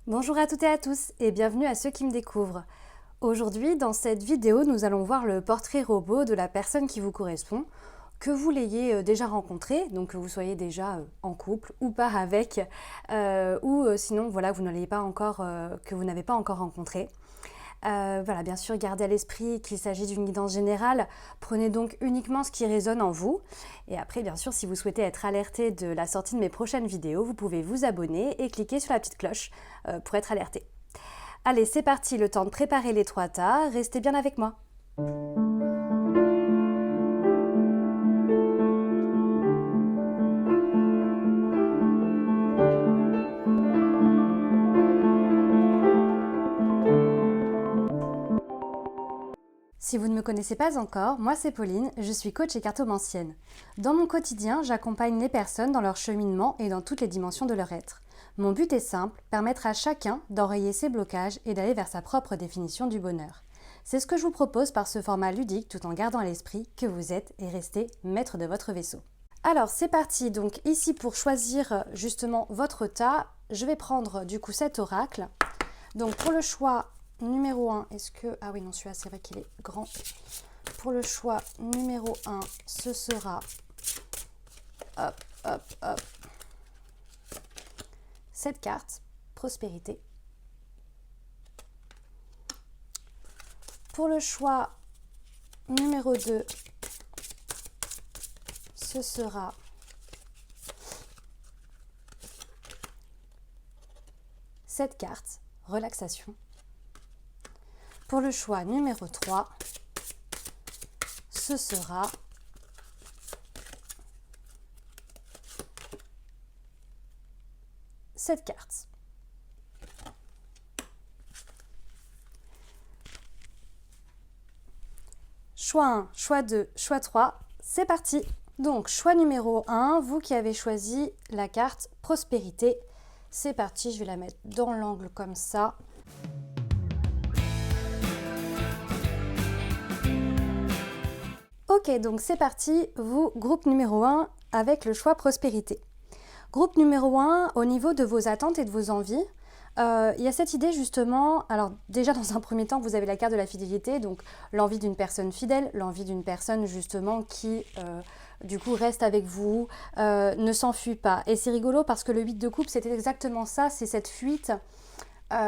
Bonjour à toutes et à tous et bienvenue à ceux qui me découvrent. Aujourd'hui, dans cette vidéo, nous allons voir le portrait robot de la personne qui vous correspond, que vous l'ayez déjà rencontré, donc que vous soyez déjà en couple ou pas avec, ou sinon voilà, vous ne l'ayez pas encore, que vous n'avez pas encore rencontré. Voilà, bien sûr, gardez à l'esprit qu'il s'agit d'une guidance générale. Prenez donc uniquement ce qui résonne en vous. Et après, bien sûr, si vous souhaitez être alerté de la sortie de mes prochaines vidéos, vous pouvez vous abonner et cliquer sur la petite cloche pour être alerté. Allez, c'est parti, le temps de préparer les trois tas. Restez bien avec moi. Si vous ne me connaissez pas encore, moi c'est Pauline, je suis coach et cartomancienne. Dans mon quotidien, j'accompagne les personnes dans leur cheminement et dans toutes les dimensions de leur être. Mon but est simple, permettre à chacun d'enrayer ses blocages et d'aller vers sa propre définition du bonheur. C'est ce que je vous propose par ce format ludique tout en gardant à l'esprit que vous êtes et restez maître de votre vaisseau. Alors c'est parti, donc ici pour choisir justement votre tas, je vais prendre du coup cet oracle. Donc pour le choix numéro 1, est-ce que... Ah oui, non, celui-là, c'est vrai qu'il est grand. Pour le choix numéro 1, ce sera... Hop, hop, hop. Cette carte, prospérité. Pour le choix numéro 2, ce sera... cette carte, relaxation. Pour le choix numéro 3, ce sera cette carte. Choix 1, choix 2, choix 3, c'est parti. Donc, choix numéro 1, vous qui avez choisi la carte prospérité, c'est parti, je vais la mettre dans l'angle comme ça. Ok, donc c'est parti, vous, groupe numéro 1 avec le choix prospérité. Groupe numéro 1, au niveau de vos attentes et de vos envies, il y a cette idée justement, alors déjà dans un premier temps, vous avez la carte de la fidélité, donc l'envie d'une personne fidèle, l'envie d'une personne justement qui du coup reste avec vous, ne s'enfuit pas. Et c'est rigolo parce que le 8 de coupe, c'était exactement ça, c'est cette fuite.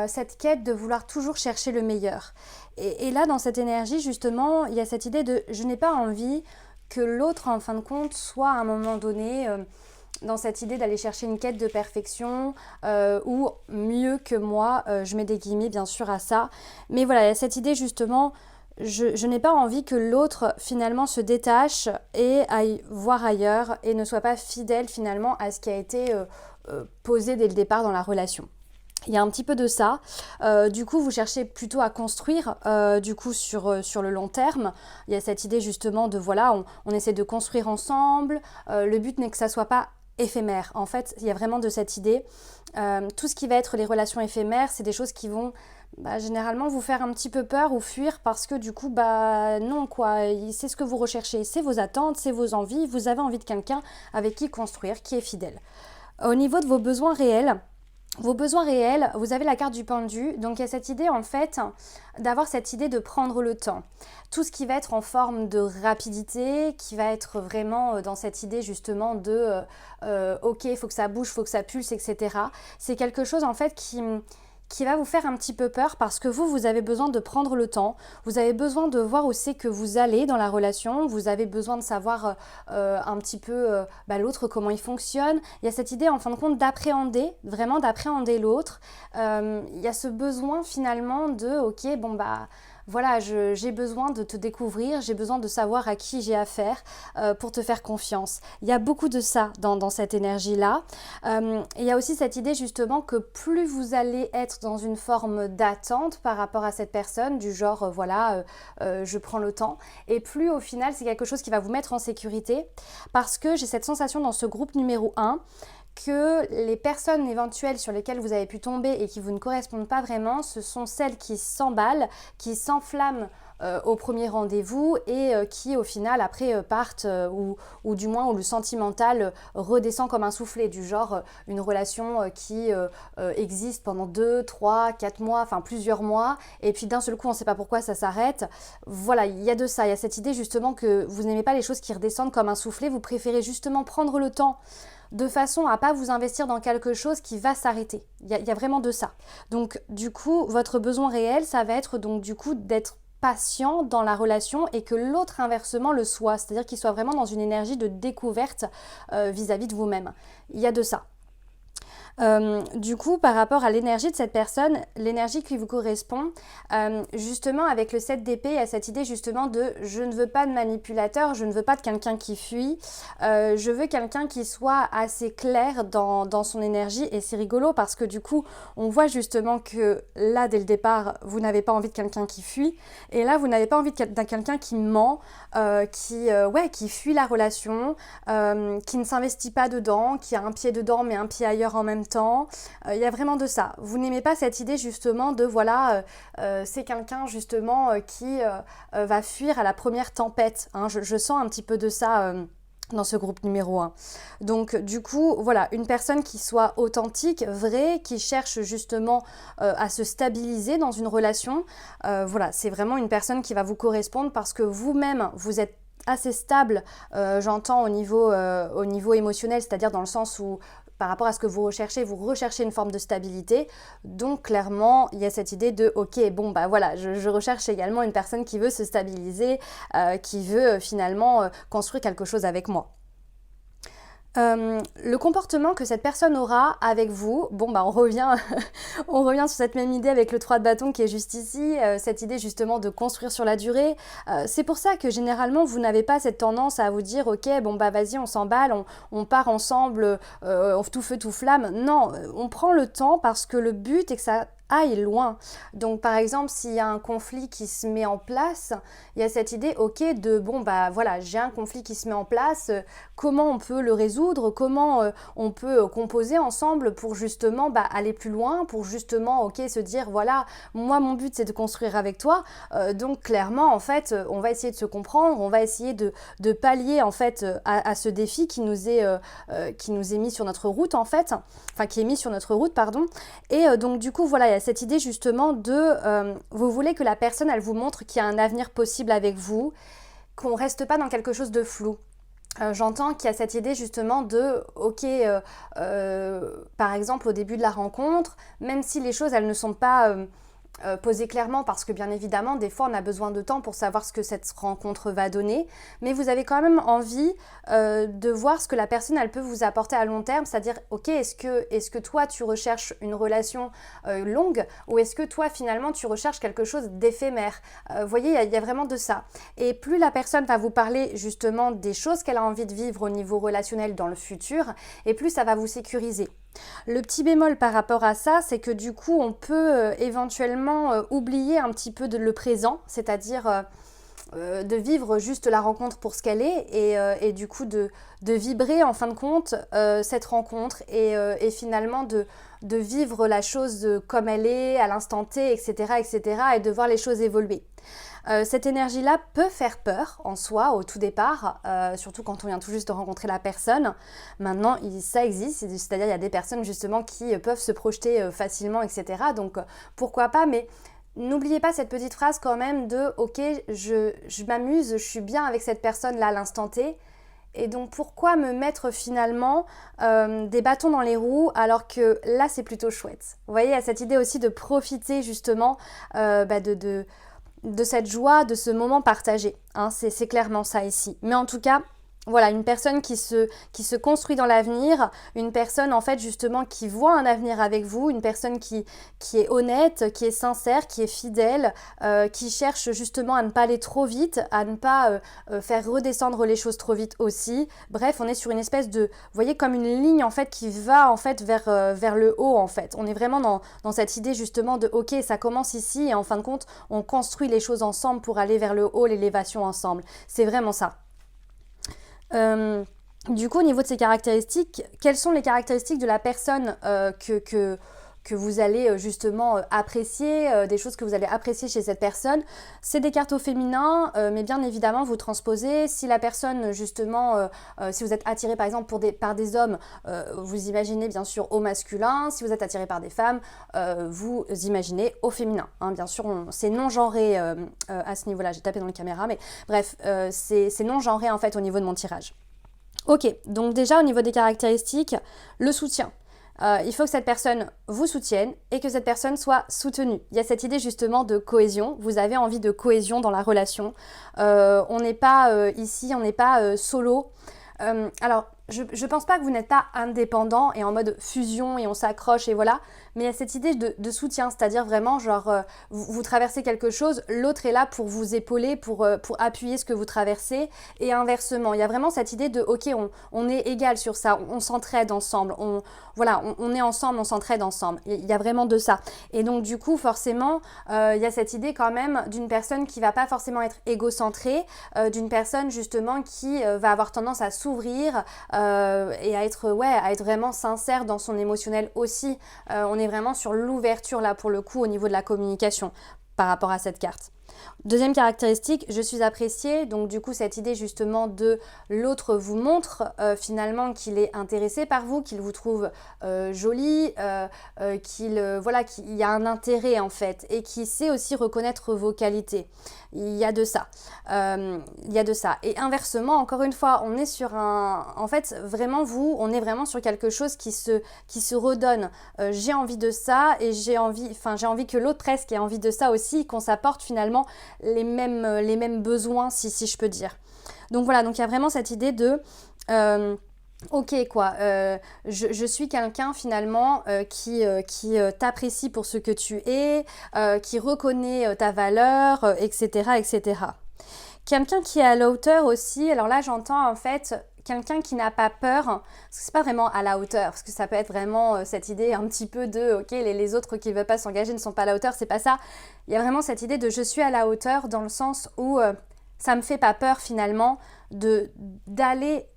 Cette quête de vouloir toujours chercher le meilleur. Et là, dans cette énergie, justement, il y a cette idée de je n'ai pas envie que l'autre, en fin de compte, soit à un moment donné dans cette idée d'aller chercher une quête de perfection ou mieux que moi, je mets des guillemets bien sûr à ça. Mais voilà, il y a cette idée justement, je n'ai pas envie que l'autre finalement se détache et aille voir ailleurs et ne soit pas fidèle finalement à ce qui a été posé dès le départ dans la relation. Il y a un petit peu de ça. Du coup, vous cherchez plutôt à construire du coup sur le long terme. Il y a cette idée justement de voilà, on essaie de construire ensemble. Le but n'est que ça soit pas éphémère. En fait, il y a vraiment de cette idée. Tout ce qui va être les relations éphémères, c'est des choses qui vont généralement vous faire un petit peu peur ou fuir parce que du coup, non quoi, c'est ce que vous recherchez, c'est vos attentes, c'est vos envies. Vous avez envie de quelqu'un avec qui construire, qui est fidèle. Au niveau de vos besoins réels, vous avez la carte du pendu, donc il y a cette idée en fait d'avoir cette idée de prendre le temps. Tout ce qui va être en forme de rapidité, qui va être vraiment dans cette idée justement de ok, il faut que ça bouge, il faut que ça pulse, etc. C'est quelque chose en fait qui va vous faire un petit peu peur parce que vous avez besoin de prendre le temps, vous avez besoin de voir où c'est que vous allez dans la relation, vous avez besoin de savoir un petit peu l'autre, comment il fonctionne. Il y a cette idée en fin de compte d'appréhender, vraiment d'appréhender l'autre. Il y a ce besoin finalement de ok, voilà, j'ai besoin de te découvrir, j'ai besoin de savoir à qui j'ai affaire pour te faire confiance. Il y a beaucoup de ça dans cette énergie-là. Il y a aussi cette idée justement que plus vous allez être dans une forme d'attente par rapport à cette personne, du genre je prends le temps, et plus au final c'est quelque chose qui va vous mettre en sécurité parce que j'ai cette sensation dans ce groupe numéro 1 que les personnes éventuelles sur lesquelles vous avez pu tomber et qui vous ne correspondent pas vraiment, ce sont celles qui s'emballent, qui s'enflamment au premier rendez-vous et qui au final après partent ou du moins où le sentimental redescend comme un soufflet, du genre une relation qui existe pendant 2, 3, 4 mois, enfin plusieurs mois, et puis d'un seul coup on ne sait pas pourquoi ça s'arrête. Voilà, il y a de ça, il y a cette idée justement que vous n'aimez pas les choses qui redescendent comme un soufflet, vous préférez justement prendre le temps de façon à pas vous investir dans quelque chose qui va s'arrêter. Il y a vraiment de ça. Donc du coup, votre besoin réel, ça va être donc du coup d'être patient dans la relation et que l'autre inversement le soit, c'est-à-dire qu'il soit vraiment dans une énergie de découverte vis-à-vis de vous-même. Il y a de ça. Du coup, par rapport à l'énergie de cette personne, l'énergie qui vous correspond, justement avec le 7 d'épée, il y a cette idée justement de je ne veux pas de manipulateur, je ne veux pas de quelqu'un qui fuit, je veux quelqu'un qui soit assez clair dans son énergie. Et c'est rigolo parce que du coup, on voit justement que là, dès le départ, vous n'avez pas envie de quelqu'un qui fuit, et là, vous n'avez pas envie d'un quelqu'un qui ment, qui fuit la relation, qui ne s'investit pas dedans, qui a un pied dedans mais un pied ailleurs en même temps. Il y a vraiment de ça. Vous n'aimez pas cette idée justement de voilà, c'est quelqu'un justement qui va fuir à la première tempête. Hein. Je sens un petit peu de ça dans ce groupe numéro 1. Donc du coup, voilà, une personne qui soit authentique, vraie, qui cherche justement à se stabiliser dans une relation. Voilà, c'est vraiment une personne qui va vous correspondre parce que vous-même, vous êtes assez stable, j'entends au niveau émotionnel, c'est-à-dire dans le sens où par rapport à ce que vous recherchez une forme de stabilité. Donc clairement, il y a cette idée de ok, bon bah voilà, je recherche également une personne qui veut se stabiliser, qui veut finalement construire quelque chose avec moi. Le comportement que cette personne aura avec vous, bon bah on revient sur cette même idée avec le 3 de bâton qui est juste ici, cette idée justement de construire sur la durée. C'est pour ça que généralement vous n'avez pas cette tendance à vous dire ok bon bah vas-y on s'emballe, on part ensemble, tout feu tout flamme. Non, on prend le temps parce que le but est que ça aille loin. Donc par exemple s'il y a un conflit qui se met en place, il y a cette idée ok de bon bah voilà j'ai un conflit qui se met en place, comment on peut le résoudre, comment on peut composer ensemble pour justement aller plus loin, pour justement ok se dire voilà moi mon but c'est de construire avec toi, donc clairement en fait on va essayer de se comprendre, on va essayer de pallier en fait à ce défi qui nous est mis sur notre route en fait, enfin qui est mis sur notre route pardon, et donc du coup voilà il y a cette idée justement de vous voulez que la personne elle vous montre qu'il y a un avenir possible avec vous, qu'on reste pas dans quelque chose de flou. J'entends qu'il y a cette idée justement de ok par exemple au début de la rencontre, même si les choses elles ne sont pas posées clairement parce que bien évidemment des fois on a besoin de temps pour savoir ce que cette rencontre va donner, mais vous avez quand même envie de voir ce que la personne elle peut vous apporter à long terme, c'est-à-dire ok est-ce que toi tu recherches une relation longue ou est-ce que toi finalement tu recherches quelque chose d'éphémère. Vous voyez il y a vraiment de ça, et plus la personne va vous parler justement des choses qu'elle a envie de vivre au niveau relationnel dans le futur, et plus ça va vous sécuriser. Le petit bémol par rapport à ça, c'est que du coup on peut éventuellement oublier un petit peu le présent, c'est-à-dire de vivre juste la rencontre pour ce qu'elle est, et du coup de vibrer en fin de compte cette rencontre, et finalement de vivre la chose comme elle est à l'instant T, etc., et de voir les choses évoluer. Cette énergie-là peut faire peur en soi au tout départ, surtout quand on vient tout juste de rencontrer la personne. Maintenant, ça existe, c'est-à-dire il y a des personnes justement qui peuvent se projeter facilement, etc. Donc pourquoi pas, mais n'oubliez pas cette petite phrase quand même de ok, je m'amuse, je suis bien avec cette personne-là à l'instant T. Et donc pourquoi me mettre finalement des bâtons dans les roues alors que là c'est plutôt chouette. Vous voyez, il y a cette idée aussi de profiter justement de cette joie, de ce moment partagé. Hein, c'est clairement ça ici. Mais en tout cas, voilà, une personne qui se construit dans l'avenir, une personne en fait justement qui voit un avenir avec vous, une personne qui est honnête, qui est sincère, qui est fidèle, qui cherche justement à ne pas aller trop vite, à ne pas faire redescendre les choses trop vite aussi. Bref, on est sur une espèce de, vous voyez, comme une ligne en fait qui va en fait vers le haut en fait. On est vraiment dans cette idée justement de ok, ça commence ici et en fin de compte, on construit les choses ensemble pour aller vers le haut, l'élévation ensemble. C'est vraiment ça. Du coup, au niveau de ces caractéristiques, quelles sont les caractéristiques de la personne que vous allez justement apprécier, des choses que vous allez apprécier chez cette personne? C'est des cartes au féminin, mais bien évidemment, vous transposez. Si la personne, justement, si vous êtes attiré par exemple par des hommes, vous imaginez bien sûr au masculin. Si vous êtes attiré par des femmes, vous imaginez au féminin. Hein. Bien sûr, c'est non-genré à ce niveau-là. J'ai tapé dans la caméra, mais bref, c'est non-genré en fait au niveau de mon tirage. Ok, donc déjà au niveau des caractéristiques, le soutien. Il faut que cette personne vous soutienne et que cette personne soit soutenue. Il y a cette idée justement de cohésion. Vous avez envie de cohésion dans la relation. On n'est pas ici, on n'est pas solo. Alors, je pense pas que vous n'êtes pas indépendant et en mode fusion et on s'accroche et voilà, mais il y a cette idée de soutien, c'est-à-dire vraiment genre vous traversez quelque chose, l'autre est là pour vous épauler, pour appuyer ce que vous traversez et inversement. Il y a vraiment cette idée de ok, on est égal sur ça, on s'entraide ensemble, on est ensemble, on s'entraide ensemble. Il y a vraiment de ça. Et donc du coup, forcément, il y a cette idée quand même d'une personne qui va pas forcément être égocentrée, d'une personne justement qui va avoir tendance à s'ouvrir et à être vraiment sincère dans son émotionnel aussi. On est vraiment sur l'ouverture là pour le coup au niveau de la communication par rapport à cette carte. Deuxième caractéristique, je suis appréciée. Donc du coup, cette idée justement de l'autre vous montre finalement qu'il est intéressé par vous, qu'il vous trouve jolie, qu'il y a un intérêt en fait et qu'il sait aussi reconnaître vos qualités. Il y a de ça. Et inversement, encore une fois, on est sur en fait, vraiment on est vraiment sur quelque chose qui se redonne. J'ai envie de ça et j'ai envie que l'autre presque ait envie de ça aussi, qu'on s'apporte finalement les mêmes besoins, si je peux dire. Donc voilà, donc il y a vraiment cette idée de ok quoi, je suis quelqu'un finalement qui t'apprécie pour ce que tu es, qui reconnaît ta valeur, etc., etc. Quelqu'un qui est à la hauteur aussi, alors là j'entends en fait quelqu'un qui n'a pas peur, parce que c'est pas vraiment à la hauteur, parce que ça peut être vraiment cette idée un petit peu de ok, les autres qui ne veulent pas s'engager ne sont pas à la hauteur, c'est pas ça. Il y a vraiment cette idée de je suis à la hauteur dans le sens où ça me fait pas peur finalement d'aller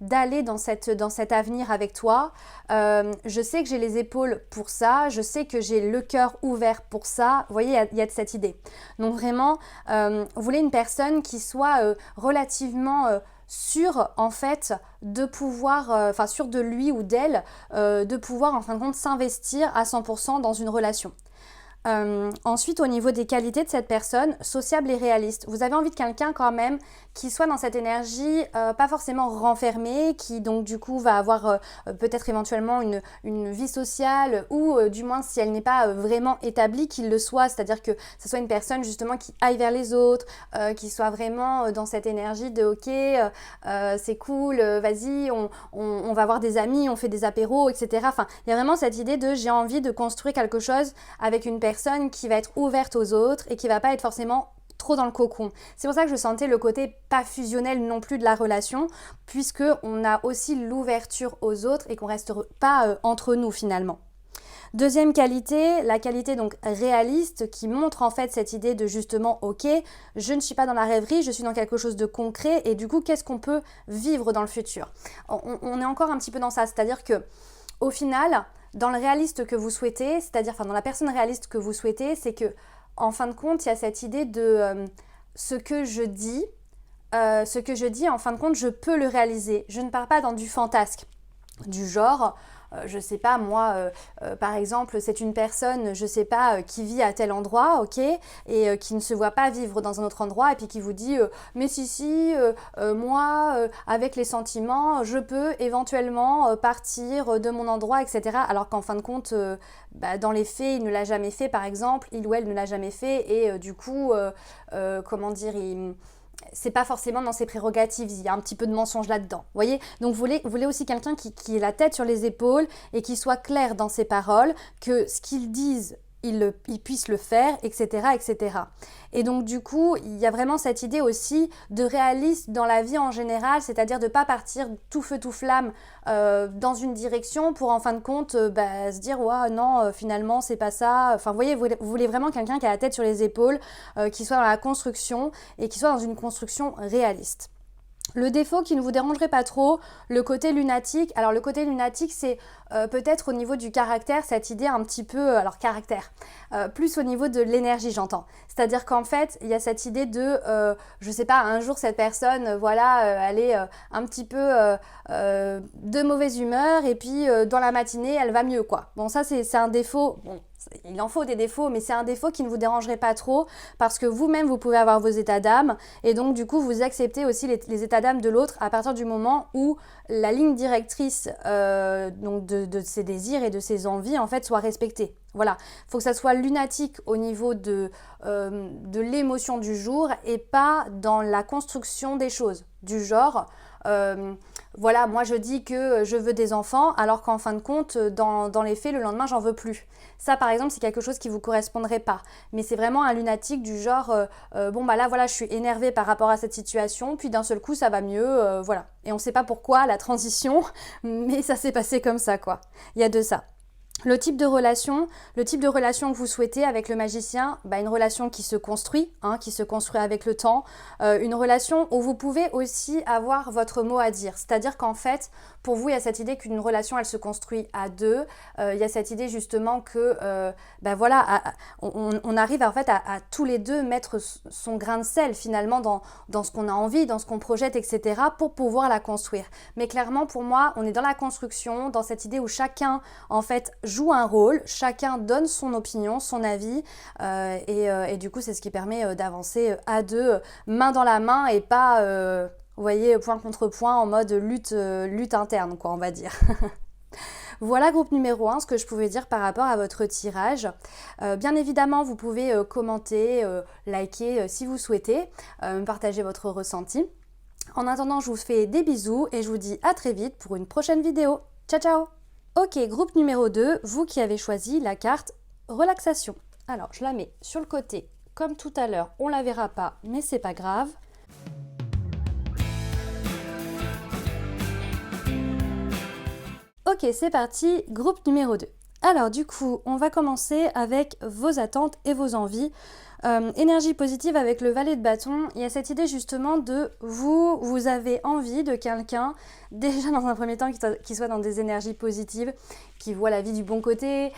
dans cet avenir avec toi. Je sais que j'ai les épaules pour ça, je sais que j'ai le cœur ouvert pour ça. Vous voyez, il y a de cette idée. Donc vraiment, vous voulez une personne qui soit relativement sûre en fait de pouvoir, sûre de lui ou d'elle, de pouvoir en fin de compte s'investir à 100% dans une relation. Ensuite, au niveau des qualités de cette personne, sociable et réaliste. Vous avez envie de quelqu'un quand même qui soit dans cette énergie pas forcément renfermée, qui donc du coup va avoir peut-être éventuellement une vie sociale ou du moins si elle n'est pas vraiment établie, qu'il le soit, c'est-à-dire que ce soit une personne justement qui aille vers les autres, qui soit vraiment dans cette énergie de ok, c'est cool, vas-y, on va voir des amis, on fait des apéros, etc. Enfin, il y a vraiment cette idée de j'ai envie de construire quelque chose avec une personne qui va être ouverte aux autres et qui va pas être forcément trop dans le cocon. C'est pour ça que je sentais le côté pas fusionnel non plus de la relation, puisque on a aussi l'ouverture aux autres et qu'on reste pas entre nous finalement. Deuxième qualité, la qualité donc réaliste qui montre en fait cette idée de justement ok, je ne suis pas dans la rêverie, je suis dans quelque chose de concret et du coup qu'est-ce qu'on peut vivre dans le futur. On est encore un petit peu dans ça, c'est-à-dire que au final, dans le réaliste que vous souhaitez, c'est-à-dire dans la personne réaliste que vous souhaitez, c'est que en fin de compte, il y a cette idée de ce que je dis, en fin de compte, je peux le réaliser. Je ne pars pas dans du fantasque, du genre, je sais pas moi, par exemple, c'est une personne, je sais pas, qui vit à tel endroit, ok, et qui ne se voit pas vivre dans un autre endroit, et puis qui vous dit, mais si, moi, avec les sentiments, je peux éventuellement partir de mon endroit, etc. Alors qu'en fin de compte, dans les faits, il ne l'a jamais fait, par exemple, il ou elle ne l'a jamais fait, et du coup, c'est pas forcément dans ses prérogatives, il y a un petit peu de mensonge là-dedans, vous voyez. Donc vous voulez aussi quelqu'un qui ait la tête sur les épaules et qui soit clair dans ses paroles, que ce qu'ils disent, ils puissent le faire, etc., etc. Et donc du coup, il y a vraiment cette idée aussi de réalisme dans la vie en général, c'est-à-dire de ne pas partir tout feu tout flamme dans une direction pour en fin de compte se dire ouais, non, finalement c'est pas ça. Enfin vous voyez, vous voulez vraiment quelqu'un qui a la tête sur les épaules, qui soit dans la construction et qui soit dans une construction réaliste. Le défaut qui ne vous dérangerait pas trop, le côté lunatique. Alors le côté lunatique, c'est peut-être au niveau du caractère, cette idée un petit peu, alors caractère, plus au niveau de l'énergie, j'entends. C'est-à-dire qu'en fait, il y a cette idée de, je sais pas, un jour cette personne, voilà, elle est un petit peu de mauvaise humeur et puis dans la matinée, elle va mieux, quoi. Bon, ça c'est un défaut. Bon, il en faut des défauts, mais c'est un défaut qui ne vous dérangerait pas trop parce que vous-même, vous pouvez avoir vos états d'âme et donc du coup, vous acceptez aussi les états d'âme de l'autre à partir du moment où la ligne directrice donc de ses désirs et de ses envies en fait soit respectée. Voilà, il faut que ça soit lunatique au niveau de l'émotion du jour et pas dans la construction des choses, du genre voilà, moi je dis que je veux des enfants alors qu'en fin de compte, dans les faits, le lendemain, j'en veux plus. Ça, par exemple, c'est quelque chose qui ne vous correspondrait pas. Mais c'est vraiment un lunatique du genre, bon bah là, voilà, je suis énervée par rapport à cette situation, puis d'un seul coup, ça va mieux, voilà. Et on ne sait pas pourquoi, la transition, mais ça s'est passé comme ça, quoi. Il y a de ça. Le type de relation que vous souhaitez avec le magicien, bah une relation qui se construit, qui se construit avec le temps, une relation où vous pouvez aussi avoir votre mot à dire. C'est-à-dire qu'en fait, pour vous, il y a cette idée qu'une relation, elle se construit à deux. Il y a cette idée justement que, bah voilà, on arrive en fait à tous les deux mettre son grain de sel finalement dans ce qu'on a envie, dans ce qu'on projette, etc. pour pouvoir la construire. Mais clairement, pour moi, on est dans la construction, dans cette idée où chacun, en fait, joue un rôle, chacun donne son opinion, son avis, et du coup, c'est ce qui permet d'avancer à deux, main dans la main, et pas, vous voyez, point contre point, en mode lutte interne, quoi, on va dire. Voilà, groupe numéro 1, ce que je pouvais dire par rapport à votre tirage. Bien évidemment, vous pouvez commenter, liker si vous souhaitez, partager votre ressenti. En attendant, je vous fais des bisous et je vous dis à très vite pour une prochaine vidéo. Ciao, ciao! Ok, groupe numéro 2, vous qui avez choisi la carte relaxation. Alors, je la mets sur le côté, comme tout à l'heure, on la verra pas, mais c'est pas grave. Ok, c'est parti, groupe numéro 2. Alors du coup, on va commencer avec vos attentes et vos envies. Énergie positive avec le valet de bâton, il y a cette idée justement de vous avez envie de quelqu'un, déjà dans un premier temps qui soit dans des énergies positives, qui voit la vie du bon côté,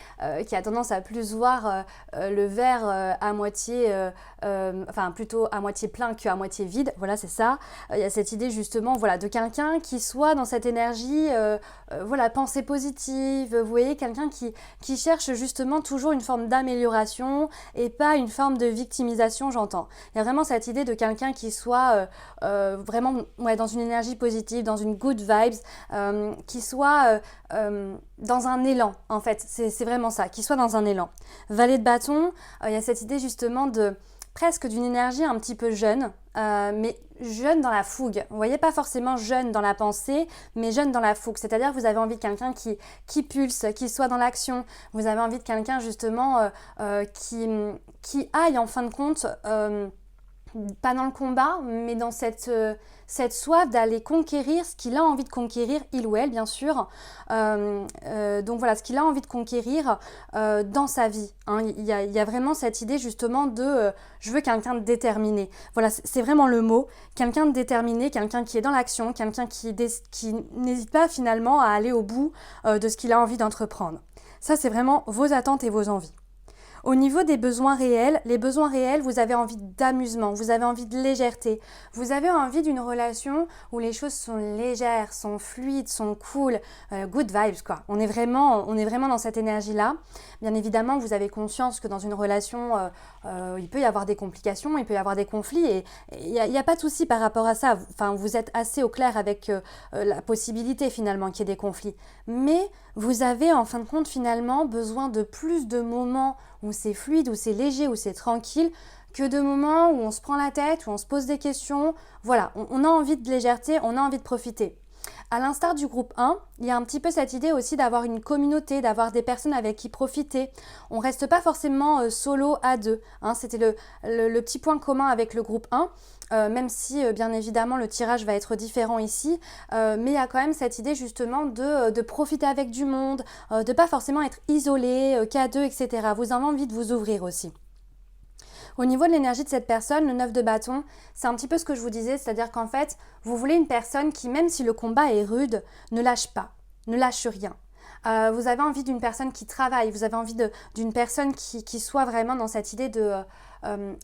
qui a tendance à plus voir le verre à moitié, enfin plutôt à moitié plein qu'à moitié vide, voilà c'est ça. Il y a cette idée justement voilà, de quelqu'un qui soit dans cette énergie, voilà, pensée positive, vous voyez, quelqu'un qui cherche justement toujours une forme d'amélioration et pas une forme de victimisation, j'entends. Il y a vraiment cette idée de quelqu'un qui soit vraiment ouais, dans une énergie positive, dans une good vibes, qui soit dans un élan, en fait. C'est vraiment ça, qui soit dans un élan. Valet de bâton, il y a cette idée justement de presque d'une énergie un petit peu jeune, mais jeune dans la fougue. Vous voyez, pas forcément jeune dans la pensée, mais jeune dans la fougue. C'est-à-dire que vous avez envie de quelqu'un qui pulse, qui soit dans l'action. Vous avez envie de quelqu'un justement qui aille en fin de compte, pas dans le combat, mais dans cette soif d'aller conquérir ce qu'il a envie de conquérir, il ou elle bien sûr. Donc voilà, ce qu'il a envie de conquérir dans sa vie. Hein. Il y a vraiment cette idée justement de je veux quelqu'un de déterminé. Voilà, c'est vraiment le mot. Quelqu'un de déterminé, quelqu'un qui est dans l'action, quelqu'un qui n'hésite pas finalement à aller au bout de ce qu'il a envie d'entreprendre. Ça, c'est vraiment vos attentes et vos envies. Au niveau des besoins réels, les besoins réels, vous avez envie d'amusement, vous avez envie de légèreté, vous avez envie d'une relation où les choses sont légères, sont fluides, sont cool, good vibes quoi. On est vraiment dans cette énergie-là. Bien évidemment, vous avez conscience que dans une relation, il peut y avoir des complications, il peut y avoir des conflits et il n'y a pas de souci par rapport à ça. Enfin, vous êtes assez au clair avec la possibilité finalement qu'il y ait des conflits. Mais vous avez en fin de compte finalement besoin de plus de moments où c'est fluide, où c'est léger, où c'est tranquille, que de moments où on se prend la tête, où on se pose des questions. Voilà, on a envie de légèreté, on a envie de profiter. À l'instar du groupe 1, il y a un petit peu cette idée aussi d'avoir une communauté, d'avoir des personnes avec qui profiter. On ne reste pas forcément solo à deux. Hein. C'était le petit point commun avec le groupe 1, même si bien évidemment le tirage va être différent ici. Mais il y a quand même cette idée justement de profiter avec du monde, de ne pas forcément être isolé, qu'à deux, etc. Vous avez envie de vous ouvrir aussi. Au niveau de l'énergie de cette personne, le 9 de bâton, c'est un petit peu ce que je vous disais, c'est-à-dire qu'en fait, vous voulez une personne qui, même si le combat est rude, ne lâche pas, ne lâche rien. Vous avez envie d'une personne qui travaille, vous avez envie d'une personne qui soit vraiment dans cette idée de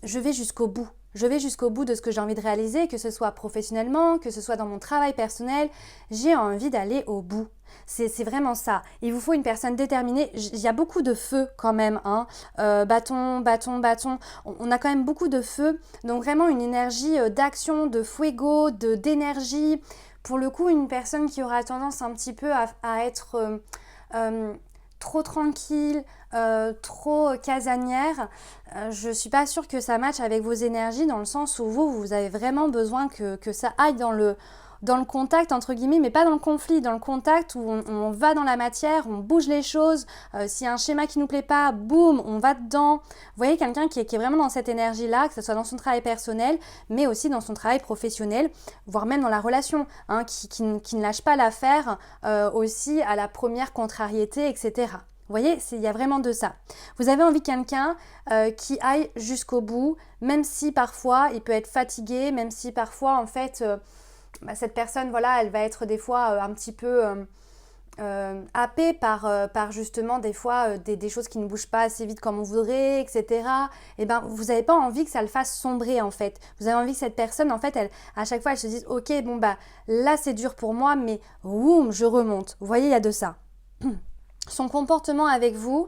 je vais jusqu'au bout. Je vais jusqu'au bout de ce que j'ai envie de réaliser, que ce soit professionnellement, que ce soit dans mon travail personnel. J'ai envie d'aller au bout. C'est vraiment ça. Il vous faut une personne déterminée. Il y a beaucoup de feu quand même. Hein. Bâton, bâton, bâton. On a quand même beaucoup de feu. Donc vraiment une énergie d'action, de fuego, d'énergie. Pour le coup, une personne qui aura tendance un petit peu à être trop tranquille, trop casanière, je suis pas sûre que ça matche avec vos énergies dans le sens où vous avez vraiment besoin que ça aille dans le contact entre guillemets, mais pas dans le conflit, dans le contact où on va dans la matière, on bouge les choses, s'il y a un schéma qui nous plaît pas, boum, on va dedans. Vous voyez quelqu'un qui est vraiment dans cette énergie-là, que ce soit dans son travail personnel, mais aussi dans son travail professionnel, voire même dans la relation, hein, qui ne lâche pas l'affaire aussi à la première contrariété, etc. Vous voyez, il y a vraiment de ça. Vous avez envie de quelqu'un qui aille jusqu'au bout, même si parfois il peut être fatigué, même si parfois en fait cette personne, voilà, elle va être des fois un petit peu happée par justement des fois des choses qui ne bougent pas assez vite comme on voudrait, etc. Et ben vous n'avez pas envie que ça le fasse sombrer en fait. Vous avez envie que cette personne, en fait, à chaque fois, elle se dise ok, bon bah là c'est dur pour moi, mais boum, je remonte. Vous voyez, il y a de ça. Son comportement avec vous,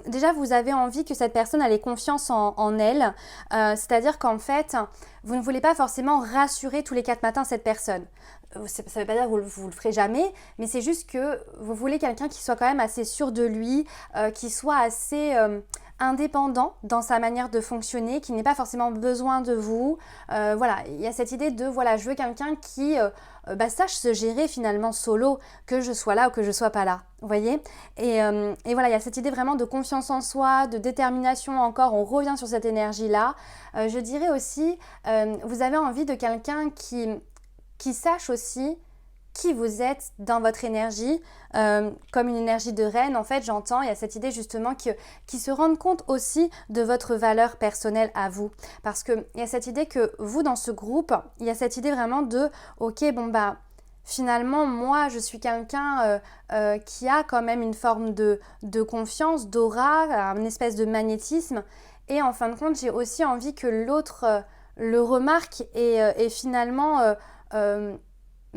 déjà vous avez envie que cette personne ait confiance en elle, c'est-à-dire qu'en fait, vous ne voulez pas forcément rassurer tous les 4 matins cette personne. Ça ne veut pas dire que vous le ferez jamais, mais c'est juste que vous voulez quelqu'un qui soit quand même assez sûr de lui, qui soit assez indépendant dans sa manière de fonctionner, qui n'ait pas forcément besoin de vous. Voilà, il y a cette idée de, voilà, je veux quelqu'un qui sache se gérer finalement solo, que je sois là ou que je sois pas là. Vous voyez, et voilà, il y a cette idée vraiment de confiance en soi, de détermination encore, on revient sur cette énergie-là. Je dirais aussi, vous avez envie de quelqu'un qui sache aussi qui vous êtes dans votre énergie, comme une énergie de reine, en fait, j'entends, il y a cette idée justement qui se rende compte aussi de votre valeur personnelle à vous. Parce qu'il y a cette idée que vous, dans ce groupe, il y a cette idée vraiment de, ok, bon bah, finalement, moi, je suis quelqu'un qui a quand même une forme de confiance, d'aura, une espèce de magnétisme. Et en fin de compte, j'ai aussi envie que l'autre le remarque et finalement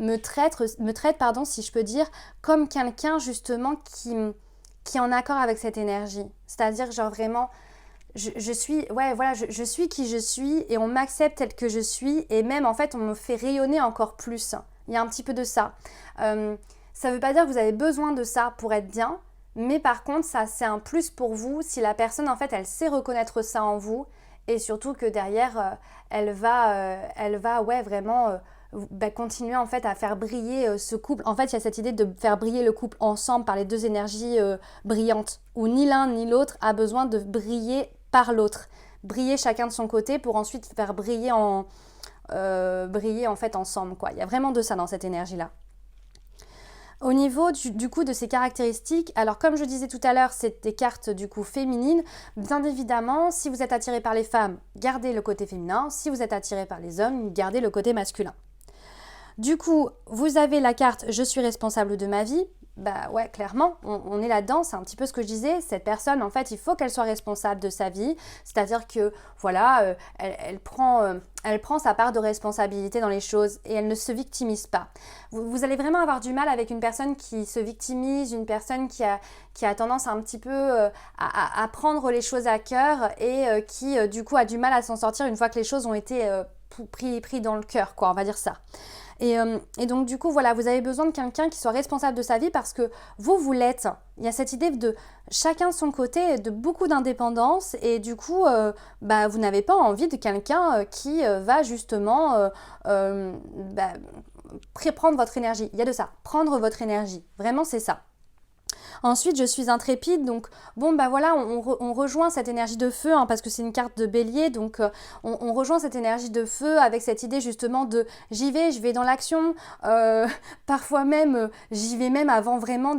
me traite, pardon, si je peux dire, comme quelqu'un justement qui est en accord avec cette énergie. C'est-à-dire genre vraiment, je suis, ouais, voilà, je suis qui je suis et on m'accepte tel que je suis et même en fait on me fait rayonner encore plus. Il y a un petit peu de ça. Ça ne veut pas dire que vous avez besoin de ça pour être bien, mais par contre ça c'est un plus pour vous si la personne en fait elle sait reconnaître ça en vous et surtout que derrière elle va ouais vraiment continuer en fait à faire briller ce couple. En fait, il y a cette idée de faire briller le couple ensemble par les deux énergies brillantes, où ni l'un ni l'autre a besoin de briller par l'autre. Briller chacun de son côté pour ensuite faire briller en fait ensemble, quoi. Il y a vraiment de ça dans cette énergie-là. Au niveau du coup de ces caractéristiques, alors comme je disais tout à l'heure, c'est des cartes du coup féminines. Bien évidemment, si vous êtes attiré par les femmes, gardez le côté féminin. Si vous êtes attiré par les hommes, gardez le côté masculin. Du coup, vous avez la carte « Je suis responsable de ma vie ». Bah ouais, clairement, on est là-dedans, c'est un petit peu ce que je disais. Cette personne, en fait, il faut qu'elle soit responsable de sa vie. C'est-à-dire que, voilà, elle prend sa part de responsabilité dans les choses et elle ne se victimise pas. Vous allez vraiment avoir du mal avec une personne qui se victimise, une personne qui a tendance un petit peu à prendre les choses à cœur et qui, du coup, a du mal à s'en sortir une fois que les choses ont été pris dans le cœur, quoi, on va dire ça. Et donc du coup voilà, vous avez besoin de quelqu'un qui soit responsable de sa vie parce que vous l'êtes. Il y a cette idée de chacun de son côté, de beaucoup d'indépendance et du coup vous n'avez pas envie de quelqu'un qui va justement prendre votre énergie. Il y a de ça, prendre votre énergie, vraiment c'est ça. Ensuite, je suis intrépide, donc bon bah voilà, on rejoint cette énergie de feu, hein, parce que c'est une carte de bélier, donc on rejoint cette énergie de feu avec cette idée justement de j'y vais, je vais dans l'action, parfois même j'y vais même avant vraiment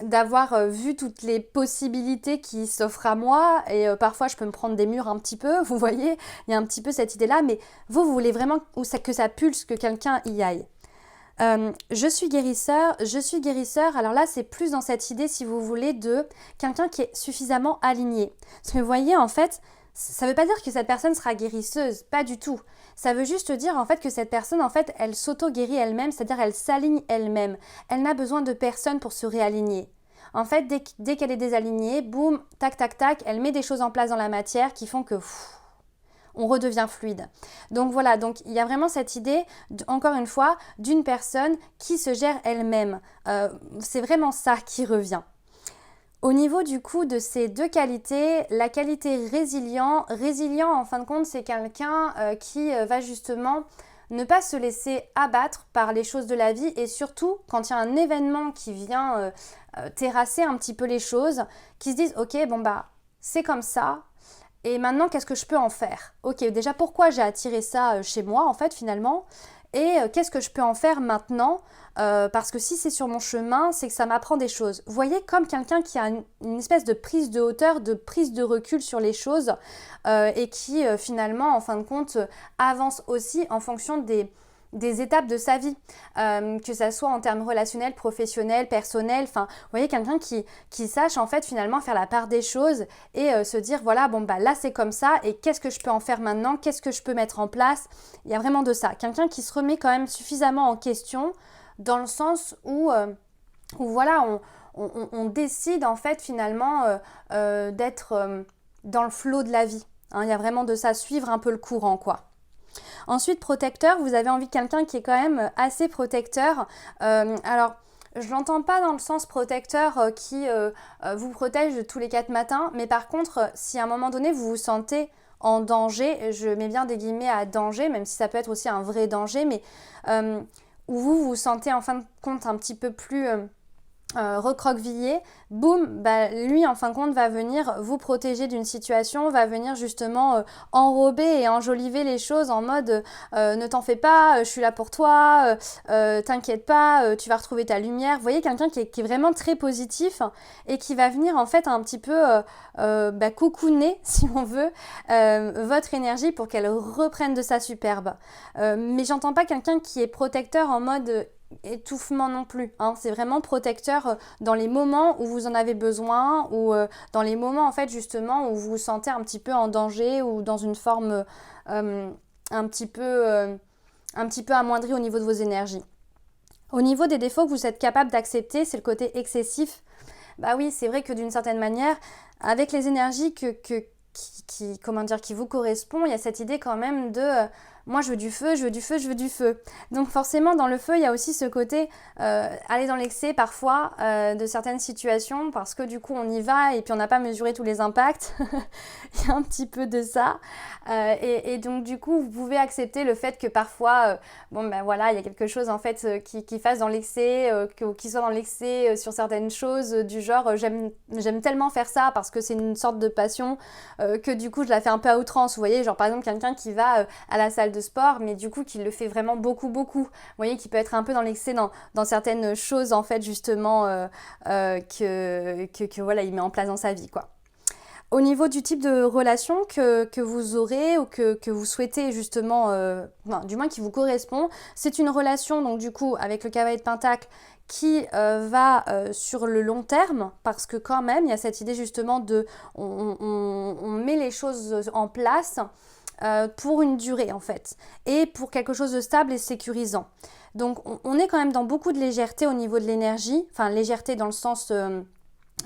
d'avoir vu toutes les possibilités qui s'offrent à moi et parfois je peux me prendre des murs un petit peu, vous voyez, il y a un petit peu cette idée-là, mais vous voulez vraiment que ça pulse, que quelqu'un y aille. Je suis guérisseur, alors là c'est plus dans cette idée si vous voulez de quelqu'un qui est suffisamment aligné. Parce que vous voyez en fait, ça ne veut pas dire que cette personne sera guérisseuse, pas du tout. Ça veut juste dire en fait que cette personne en fait elle s'auto-guérit elle-même, c'est-à-dire elle s'aligne elle-même. Elle n'a besoin de personne pour se réaligner. En fait, dès qu'elle est désalignée, boum, tac, tac, tac, elle met des choses en place dans la matière qui font que on redevient fluide. Donc voilà, donc il y a vraiment cette idée, encore une fois, d'une personne qui se gère elle-même. C'est vraiment ça qui revient. Au niveau du coup de ces deux qualités, la qualité résilient en fin de compte c'est quelqu'un qui va justement ne pas se laisser abattre par les choses de la vie et surtout quand il y a un événement qui vient terrasser un petit peu les choses, qui se disent ok bon bah c'est comme ça, et maintenant, qu'est-ce que je peux en faire? Ok, déjà, pourquoi j'ai attiré ça chez moi, en fait, finalement? Et qu'est-ce que je peux en faire maintenant? Parce que si c'est sur mon chemin, c'est que ça m'apprend des choses. Vous voyez, comme quelqu'un qui a une espèce de prise de hauteur, de prise de recul sur les choses et qui, finalement, en fin de compte, avance aussi en fonction des étapes de sa vie, que ça soit en termes relationnels, professionnels, personnels, enfin, vous voyez, quelqu'un qui sache en fait finalement faire la part des choses et se dire voilà, bon bah là c'est comme ça et qu'est-ce que je peux en faire maintenant, qu'est-ce que je peux mettre en place, il y a vraiment de ça. Quelqu'un qui se remet quand même suffisamment en question dans le sens où voilà, on décide en fait finalement d'être dans le flot de la vie. Hein, il y a vraiment de ça, suivre un peu le courant quoi. Ensuite, protecteur, vous avez envie de quelqu'un qui est quand même assez protecteur. Alors, je l'entends pas dans le sens protecteur qui vous protège tous les 4 matins, mais par contre, si à un moment donné vous vous sentez en danger, je mets bien des guillemets à danger, même si ça peut être aussi un vrai danger, mais où vous vous sentez en fin de compte un petit peu plus recroquevillé, boum, bah, lui en fin de compte va venir vous protéger d'une situation, va venir justement enrober et enjoliver les choses en mode ne t'en fais pas, je suis là pour toi, t'inquiète pas, tu vas retrouver ta lumière. Vous voyez quelqu'un qui est vraiment très positif et qui va venir en fait un petit peu cocooner si on veut votre énergie pour qu'elle reprenne de sa superbe. Mais j'entends pas quelqu'un qui est protecteur en mode étouffement non plus, hein. C'est vraiment protecteur dans les moments où vous en avez besoin ou dans les moments en fait justement où vous vous sentez un petit peu en danger ou dans une forme un petit peu amoindrie au niveau de vos énergies. Au niveau des défauts que vous êtes capable d'accepter, c'est le côté excessif. Bah oui, c'est vrai que d'une certaine manière, avec les énergies qui vous correspondent, il y a cette idée quand même de moi je veux du feu, je veux du feu, je veux du feu. Donc forcément dans le feu il y a aussi ce côté aller dans l'excès parfois de certaines situations parce que du coup on y va et puis on n'a pas mesuré tous les impacts. Il y a un petit peu de ça et donc du coup vous pouvez accepter le fait que parfois il y a quelque chose en fait qui fasse dans l'excès, qui soit dans l'excès sur certaines choses du genre j'aime tellement faire ça parce que c'est une sorte de passion que du coup je la fais un peu à outrance, vous voyez, genre par exemple quelqu'un qui va à la salle de sport mais du coup qui le fait vraiment beaucoup, vous voyez, qui peut être un peu dans l'excès dans certaines choses en fait justement que voilà il met en place dans sa vie quoi. Au niveau du type de relation que vous aurez ou que vous souhaitez justement, du moins qui vous correspond, c'est une relation donc du coup avec le cavalier de Pentacle qui va sur le long terme parce que quand même il y a cette idée justement de on met les choses en place pour une durée en fait et pour quelque chose de stable et sécurisant. Donc on est quand même dans beaucoup de légèreté au niveau de l'énergie, enfin légèreté dans le sens où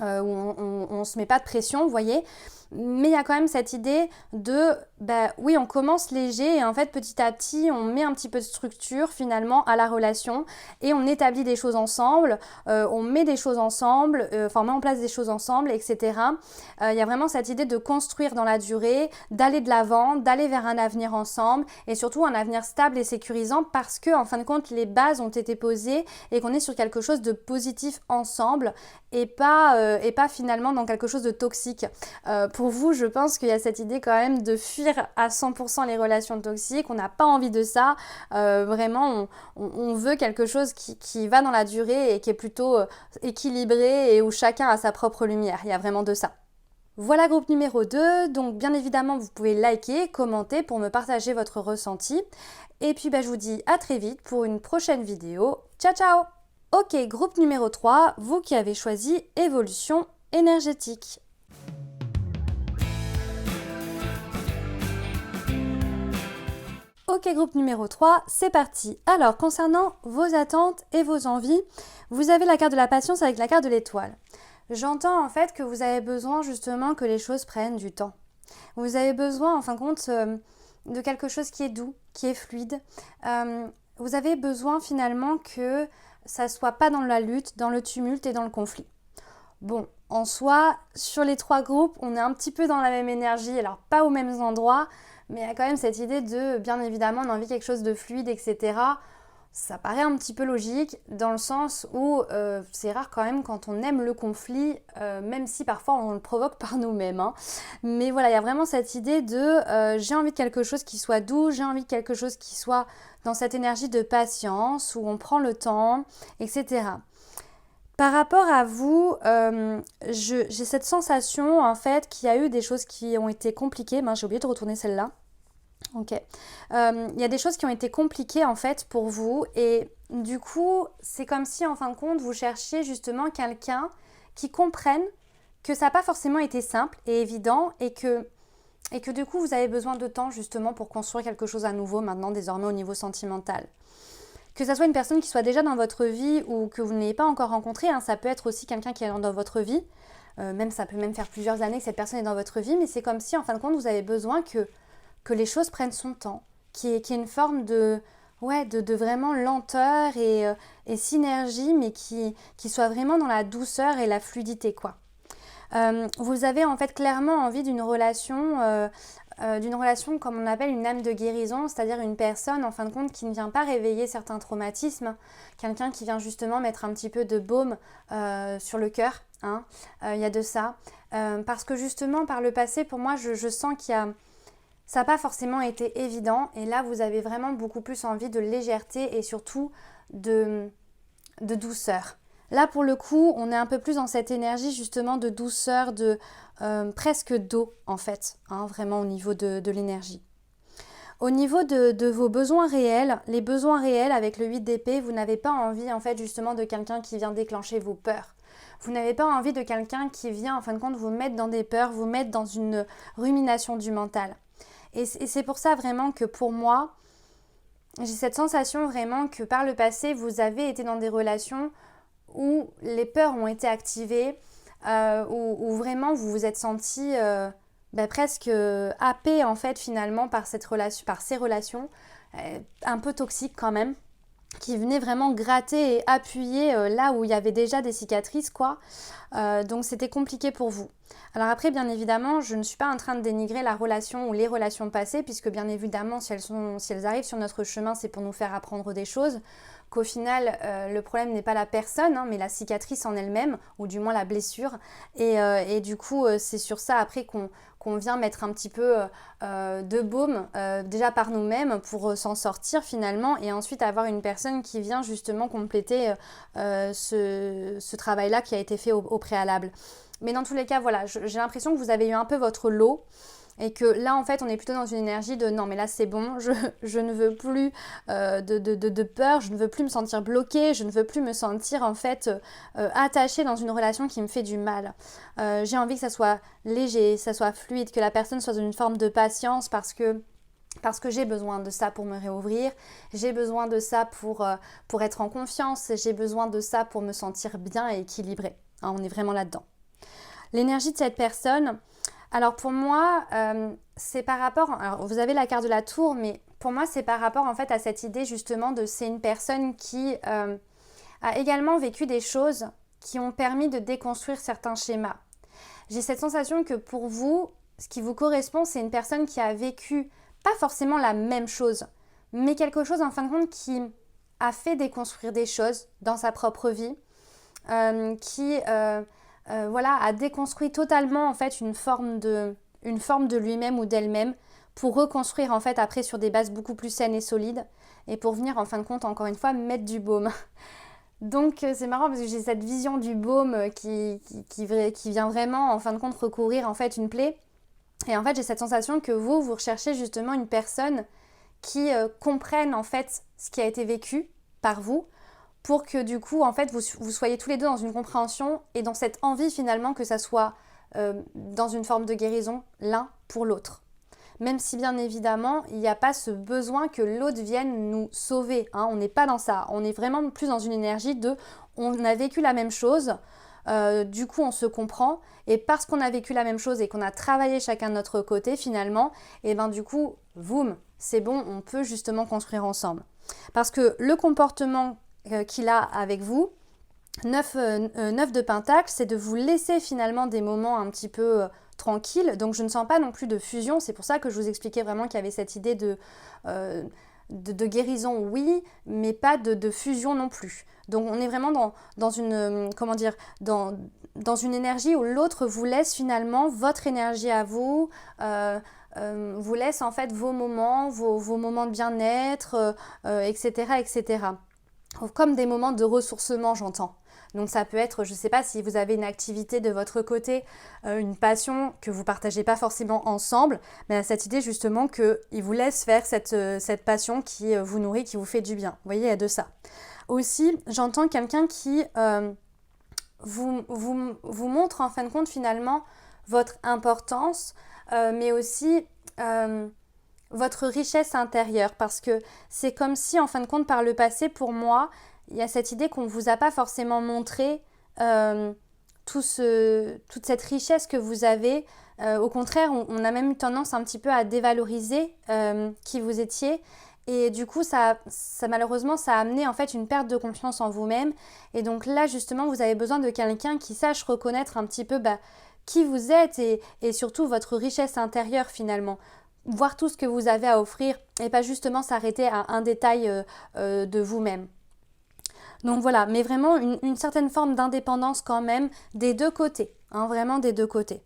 on ne se met pas de pression, vous voyez. Mais il y a quand même cette idée de, oui, on commence léger et en fait petit à petit on met un petit peu de structure finalement à la relation et on établit des choses ensemble, on met des choses ensemble, on met en place des choses ensemble, etc. Il y a vraiment cette idée de construire dans la durée, d'aller de l'avant, d'aller vers un avenir ensemble et surtout un avenir stable et sécurisant parce que en fin de compte les bases ont été posées et qu'on est sur quelque chose de positif ensemble et pas et pas finalement dans quelque chose de toxique. Pour vous, je pense qu'il y a cette idée quand même de fuir à 100% les relations toxiques. On n'a pas envie de ça. Vraiment, on veut quelque chose qui va dans la durée et qui est plutôt équilibré et où chacun a sa propre lumière. Il y a vraiment de ça. Voilà, groupe numéro 2, donc bien évidemment vous pouvez liker, commenter pour me partager votre ressenti. Et puis je vous dis à très vite pour une prochaine vidéo. Ciao ciao! Ok, groupe numéro 3, vous qui avez choisi évolution énergétique. Ok, groupe numéro 3, c'est parti. Alors, concernant vos attentes et vos envies, vous avez la carte de la patience avec la carte de l'étoile. J'entends en fait que vous avez besoin justement que les choses prennent du temps. Vous avez besoin en fin de compte de quelque chose qui est doux, qui est fluide. Vous avez besoin finalement que ça soit pas dans la lutte, dans le tumulte et dans le conflit. Bon, en soi, sur les 3 groupes, on est un petit peu dans la même énergie, alors pas aux mêmes endroits, mais il y a quand même cette idée de, bien évidemment, on a envie de quelque chose de fluide, etc. Ça paraît un petit peu logique dans le sens où c'est rare quand même quand on aime le conflit, même si parfois on le provoque par nous-mêmes. Hein. Mais voilà, il y a vraiment cette idée de j'ai envie de quelque chose qui soit doux, j'ai envie de quelque chose qui soit dans cette énergie de patience, où on prend le temps, etc. Par rapport à vous, j'ai cette sensation en fait qu'il y a eu des choses qui ont été compliquées. J'ai oublié de retourner celle-là. Ok. Il y a des choses qui ont été compliquées en fait pour vous et du coup c'est comme si en fin de compte vous cherchiez justement quelqu'un qui comprenne que ça n'a pas forcément été simple et évident et que du coup vous avez besoin de temps justement pour construire quelque chose à nouveau maintenant désormais au niveau sentimental. Que ça soit une personne qui soit déjà dans votre vie ou que vous n'ayez pas encore rencontré, hein, ça peut être aussi quelqu'un qui est dans votre vie, ça peut même faire plusieurs années que cette personne est dans votre vie, mais c'est comme si en fin de compte vous avez besoin que les choses prennent son temps, qu'il y ait une forme de vraiment lenteur et synergie, mais qui soit vraiment dans la douceur et la fluidité, quoi. Vous avez en fait clairement envie d'une relation comme on appelle une âme de guérison, c'est-à-dire une personne en fin de compte qui ne vient pas réveiller certains traumatismes, quelqu'un qui vient justement mettre un petit peu de baume sur le cœur, hein. Il y a de ça. Parce que justement par le passé, pour moi, je sens qu'il y a... Ça n'a pas forcément été évident et là vous avez vraiment beaucoup plus envie de légèreté et surtout de douceur. Là pour le coup on est un peu plus dans cette énergie justement de douceur, de presque d'eau en fait, hein, vraiment au niveau de l'énergie. Au niveau de vos besoins réels, les besoins réels avec le 8 d'épée, vous n'avez pas envie en fait justement de quelqu'un qui vient déclencher vos peurs. Vous n'avez pas envie de quelqu'un qui vient en fin de compte vous mettre dans des peurs, vous mettre dans une rumination du mental. Et c'est pour ça vraiment que pour moi, j'ai cette sensation vraiment que par le passé, vous avez été dans des relations où les peurs ont été activées, où vraiment vous vous êtes senti presque happé en fait finalement par ces relations, un peu toxiques quand même, qui venaient vraiment gratter et appuyer là où il y avait déjà des cicatrices, quoi. Donc c'était compliqué pour vous. Alors après, bien évidemment, je ne suis pas en train de dénigrer la relation ou les relations passées, puisque bien évidemment, si elles arrivent sur notre chemin, c'est pour nous faire apprendre des choses, qu'au final, le problème n'est pas la personne, hein, mais la cicatrice en elle-même, ou du moins la blessure. Et du coup, c'est sur ça après qu'on vient mettre un petit peu de baume, déjà par nous-mêmes, pour s'en sortir finalement, et ensuite avoir une personne qui vient justement compléter ce travail-là qui a été fait au préalable. Mais dans tous les cas, voilà, j'ai l'impression que vous avez eu un peu votre lot et que là, en fait, on est plutôt dans une énergie de non, mais là, c'est bon, je ne veux plus de peur, je ne veux plus me sentir bloquée, je ne veux plus me sentir, en fait, attachée dans une relation qui me fait du mal. J'ai envie que ça soit léger, ça soit fluide, que la personne soit dans une forme de patience parce que j'ai besoin de ça pour me réouvrir, j'ai besoin de ça pour être en confiance, j'ai besoin de ça pour me sentir bien et équilibrée. Hein, on est vraiment là-dedans. L'énergie de cette personne, alors pour moi, c'est par rapport... Alors vous avez la carte de la tour, mais pour moi, c'est par rapport en fait à cette idée justement de c'est une personne qui a également vécu des choses qui ont permis de déconstruire certains schémas. J'ai cette sensation que pour vous, ce qui vous correspond, c'est une personne qui a vécu pas forcément la même chose, mais quelque chose en fin de compte qui a fait déconstruire des choses dans sa propre vie, qui voilà, a déconstruit totalement en fait une forme de lui-même ou d'elle-même pour reconstruire en fait après sur des bases beaucoup plus saines et solides et pour venir en fin de compte encore une fois mettre du baume. Donc c'est marrant parce que j'ai cette vision du baume qui vient vraiment en fin de compte recouvrir en fait une plaie. Et en fait j'ai cette sensation que vous recherchez justement une personne qui comprenne en fait ce qui a été vécu par vous pour que du coup en fait vous soyez tous les deux dans une compréhension et dans cette envie finalement que ça soit dans une forme de guérison l'un pour l'autre. Même si bien évidemment il n'y a pas ce besoin que l'autre vienne nous sauver, hein. On n'est pas dans ça, on est vraiment plus dans une énergie de on a vécu la même chose, du coup on se comprend et parce qu'on a vécu la même chose et qu'on a travaillé chacun de notre côté finalement, et ben du coup, boum, c'est bon, on peut justement construire ensemble. Parce que le comportement qu'il a avec vous, 9 de Pentacle, c'est de vous laisser finalement des moments un petit peu tranquilles. Donc je ne sens pas non plus de fusion. C'est pour ça que je vous expliquais vraiment qu'il y avait cette idée de guérison, oui, mais pas de fusion non plus. Donc on est vraiment dans une, comment dire, dans une énergie où l'autre vous laisse finalement votre énergie à vous, vous laisse en fait vos moments, vos moments de bien-être, etc., etc. Comme des moments de ressourcement, j'entends. Donc ça peut être, je ne sais pas si vous avez une activité de votre côté, une passion que vous ne partagez pas forcément ensemble, mais à cette idée justement qu'il vous laisse faire cette passion qui vous nourrit, qui vous fait du bien. Vous voyez, il y a de ça. Aussi, j'entends quelqu'un qui vous montre en fin de compte finalement votre importance, mais aussi votre richesse intérieure, parce que c'est comme si en fin de compte par le passé, pour moi, il y a cette idée qu'on ne vous a pas forcément montré toute cette richesse que vous avez. Au contraire, on a même eu tendance un petit peu à dévaloriser qui vous étiez. Et du coup, ça malheureusement, ça a amené en fait une perte de confiance en vous-même. Et donc là, justement, vous avez besoin de quelqu'un qui sache reconnaître un petit peu qui vous êtes et surtout votre richesse intérieure finalement. Voir tout ce que vous avez à offrir et pas justement s'arrêter à un détail de vous-même. Donc voilà, mais vraiment une certaine forme d'indépendance quand même des deux côtés, hein, vraiment des deux côtés.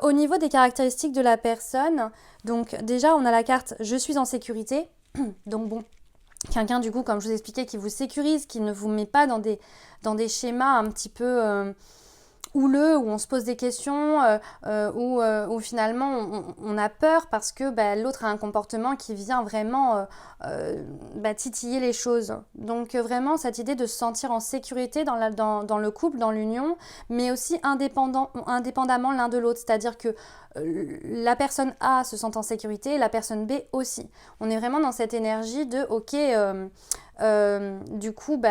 Au niveau des caractéristiques de la personne, donc déjà on a la carte je suis en sécurité, donc bon, quelqu'un du coup comme je vous expliquais qui vous sécurise, qui ne vous met pas dans des schémas un petit peu houleux, où on se pose des questions, où finalement on a peur parce que l'autre a un comportement qui vient vraiment titiller les choses. Donc vraiment cette idée de se sentir en sécurité dans le couple, dans l'union, mais aussi indépendamment l'un de l'autre. C'est-à-dire que la personne A se sent en sécurité, la personne B aussi. On est vraiment dans cette énergie de ok, du coup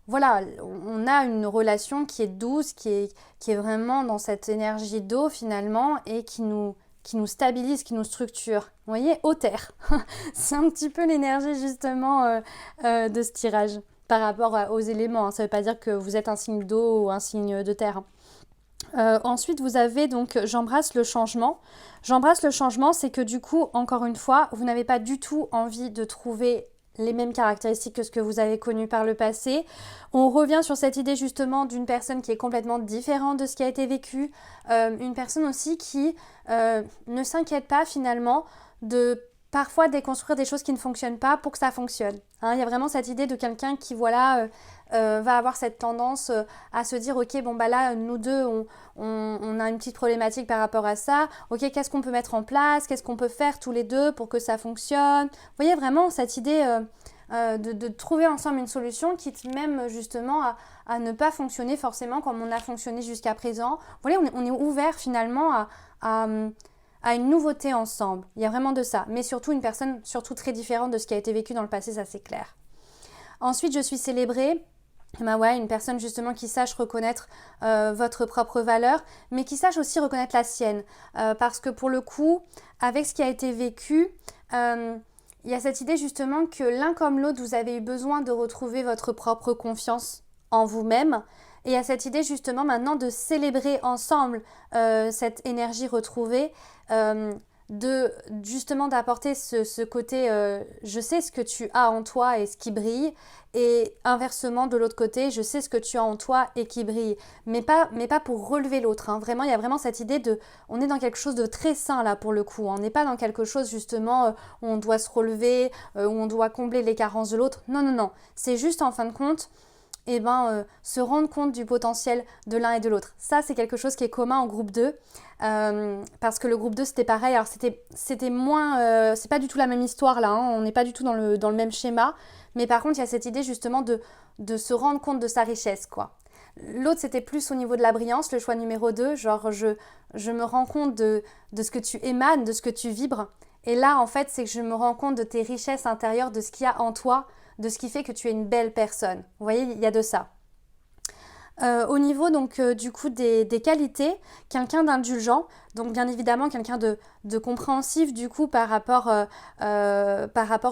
voilà, on a une relation qui est douce, qui est vraiment dans cette énergie d'eau finalement et qui nous stabilise, qui nous structure. Vous voyez, eau terre. C'est un petit peu l'énergie justement de ce tirage par rapport aux éléments. Ça ne veut pas dire que vous êtes un signe d'eau ou un signe de terre. Ensuite, vous avez donc j'embrasse le changement. J'embrasse le changement, c'est que du coup, encore une fois, vous n'avez pas du tout envie de trouver les mêmes caractéristiques que ce que vous avez connu par le passé. On revient sur cette idée justement d'une personne qui est complètement différente de ce qui a été vécu, une personne aussi qui ne s'inquiète pas finalement de parfois déconstruire des choses qui ne fonctionnent pas pour que ça fonctionne. Hein, il y a vraiment cette idée de quelqu'un qui va avoir cette tendance à se dire ok là nous deux on a une petite problématique par rapport à ça, ok qu'est-ce qu'on peut mettre en place, qu'est-ce qu'on peut faire tous les deux pour que ça fonctionne. Vous voyez vraiment cette idée de trouver ensemble une solution quitte même justement à ne pas fonctionner forcément comme on a fonctionné jusqu'à présent. Vous voyez on est ouvert finalement à une nouveauté ensemble. Il y a vraiment de ça, mais surtout une personne surtout très différente de ce qui a été vécu dans le passé, ça c'est clair. Ensuite, je suis célébrée. Une personne justement qui sache reconnaître votre propre valeur, mais qui sache aussi reconnaître la sienne. Parce que pour le coup, avec ce qui a été vécu, il y a cette idée justement que l'un comme l'autre, vous avez eu besoin de retrouver votre propre confiance en vous-même. Et il y a cette idée justement maintenant de célébrer ensemble cette énergie retrouvée justement d'apporter ce côté je sais ce que tu as en toi et ce qui brille, et inversement de l'autre côté, je sais ce que tu as en toi et qui brille, mais pas pour relever l'autre, hein. Vraiment, il y a vraiment cette idée on est dans quelque chose de très sain là pour le coup, on n'est pas dans quelque chose justement où on doit se relever, où on doit combler les carences de l'autre. Non, non, non, c'est juste en fin de compte se rendre compte du potentiel de l'un et de l'autre. Ça, c'est quelque chose qui est commun au groupe 2, parce que le groupe 2, c'était pareil. Alors, c'était moins... c'est pas du tout la même histoire, là, hein, on n'est pas du tout dans le même schéma, mais par contre, il y a cette idée, justement, de se rendre compte de sa richesse, quoi. L'autre, c'était plus au niveau de la brillance, le choix numéro 2, genre, je me rends compte de ce que tu émanes, de ce que tu vibres, et là, en fait, c'est que je me rends compte de tes richesses intérieures, de ce qu'il y a en toi, de ce qui fait que tu es une belle personne. Vous voyez, il y a de ça. Au niveau donc du coup des qualités, quelqu'un d'indulgent, donc bien évidemment quelqu'un de compréhensif du coup par rapport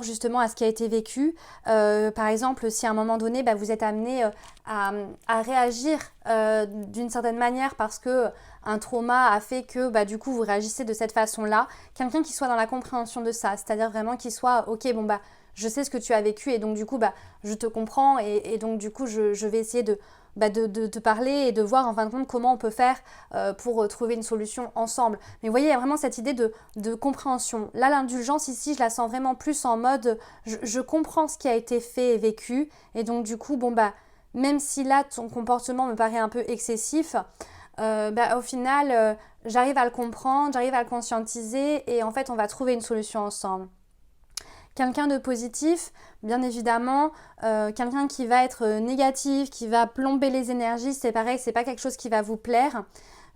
justement à ce qui a été vécu. Par exemple, si à un moment donné vous êtes amené à réagir d'une certaine manière parce que un trauma a fait que du coup vous réagissez de cette façon-là, quelqu'un qui soit dans la compréhension de ça, c'est-à-dire vraiment qui soit ok je sais ce que tu as vécu et donc du coup je te comprends et donc du coup je vais essayer de te parler et de voir en fin de compte comment on peut faire pour trouver une solution ensemble. Mais vous voyez, il y a vraiment cette idée de compréhension. Là, l'indulgence ici, je la sens vraiment plus en mode je comprends ce qui a été fait et vécu, et donc du coup, même si là, ton comportement me paraît un peu excessif, au final, j'arrive à le comprendre, j'arrive à le conscientiser, et en fait, on va trouver une solution ensemble. Quelqu'un de positif, bien évidemment, quelqu'un qui va être négatif, qui va plomber les énergies, c'est pareil, c'est pas quelque chose qui va vous plaire.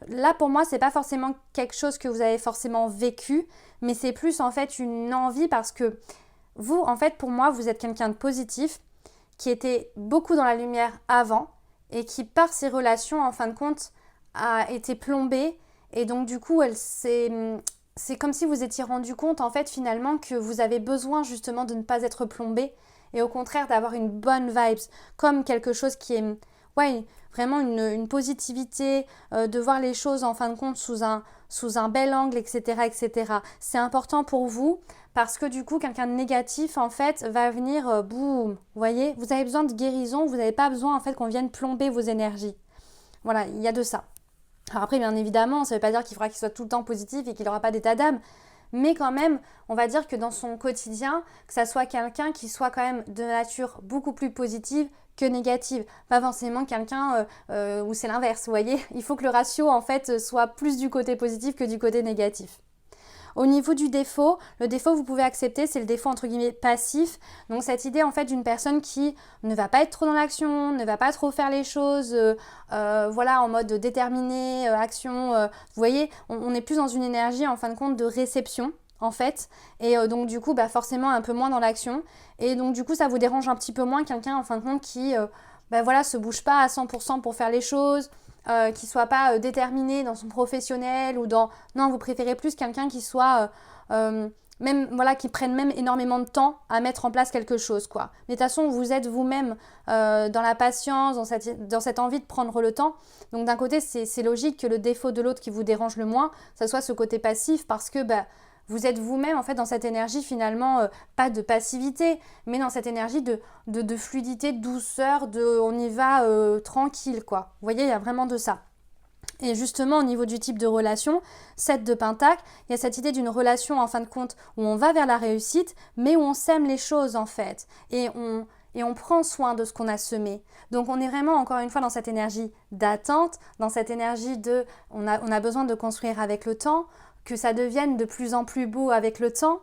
Là, pour moi, c'est pas forcément quelque chose que vous avez forcément vécu, mais c'est plus en fait une envie parce que vous, en fait, pour moi, vous êtes quelqu'un de positif qui était beaucoup dans la lumière avant et qui, par ses relations, en fin de compte, a été plombé et donc du coup, c'est comme si vous étiez rendu compte en fait finalement que vous avez besoin justement de ne pas être plombé et au contraire d'avoir une bonne vibes, comme quelque chose qui est vraiment une positivité, de voir les choses en fin de compte sous un bel angle, etc., etc. C'est important pour vous parce que du coup quelqu'un de négatif en fait va venir boum, vous voyez, vous avez besoin de guérison, vous n'avez pas besoin en fait qu'on vienne plomber vos énergies. Voilà, il y a de ça. Alors après, bien évidemment, ça ne veut pas dire qu'il faudra qu'il soit tout le temps positif et qu'il n'aura pas d'état d'âme. Mais quand même, on va dire que dans son quotidien, que ça soit quelqu'un qui soit quand même de nature beaucoup plus positive que négative. Pas forcément quelqu'un où c'est l'inverse, vous voyez. Il faut que le ratio, en fait, soit plus du côté positif que du côté négatif. Au niveau du défaut, le défaut vous pouvez accepter, c'est le défaut entre guillemets passif. Donc cette idée en fait d'une personne qui ne va pas être trop dans l'action, ne va pas trop faire les choses, en mode déterminé, action. Vous voyez, on est plus dans une énergie en fin de compte de réception en fait. Et donc du coup, forcément un peu moins dans l'action. Et donc du coup, ça vous dérange un petit peu moins quelqu'un en fin de compte qui se bouge pas à 100% pour faire les choses. Qui ne soit pas déterminé dans son professionnel ou dans... Non, vous préférez plus quelqu'un qui soit... qui prenne même énormément de temps à mettre en place quelque chose, quoi. Mais de toute façon, vous êtes vous-même dans la patience, dans cette envie de prendre le temps. Donc d'un côté, c'est logique que le défaut de l'autre qui vous dérange le moins, ça soit ce côté passif parce que... vous êtes vous-même en fait dans cette énergie finalement, pas de passivité, mais dans cette énergie de fluidité, de douceur, on y va tranquille quoi. Vous voyez, il y a vraiment de ça. Et justement au niveau du type de relation, 7 de Pentacle, il y a cette idée d'une relation en fin de compte où on va vers la réussite, mais où on sème les choses en fait. Et on prend soin de ce qu'on a semé. Donc on est vraiment encore une fois dans cette énergie d'attente, dans cette énergie on a besoin de construire avec le temps, que ça devienne de plus en plus beau avec le temps,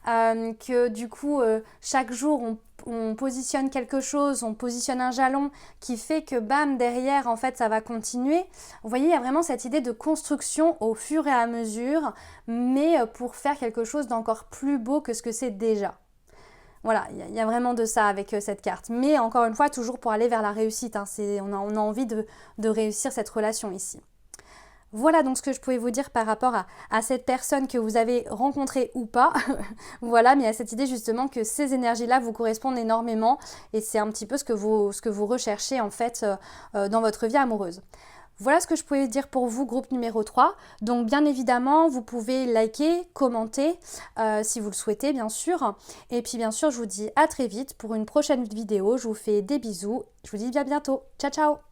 que du coup chaque jour on positionne quelque chose, on positionne un jalon qui fait que bam derrière en fait ça va continuer. Vous voyez, il y a vraiment cette idée de construction au fur et à mesure, mais pour faire quelque chose d'encore plus beau que ce que c'est déjà. Voilà, il y a vraiment de ça avec cette carte. Mais encore une fois, toujours pour aller vers la réussite. Hein, on a envie de réussir cette relation ici. Voilà donc ce que je pouvais vous dire par rapport à cette personne que vous avez rencontrée ou pas. Voilà, mais il y a cette idée justement que ces énergies-là vous correspondent énormément et c'est un petit peu ce que vous recherchez en fait dans votre vie amoureuse. Voilà ce que je pouvais dire pour vous, groupe numéro 3. Donc bien évidemment, vous pouvez liker, commenter si vous le souhaitez bien sûr. Et puis bien sûr, je vous dis à très vite pour une prochaine vidéo. Je vous fais des bisous. Je vous dis à bientôt. Ciao ciao!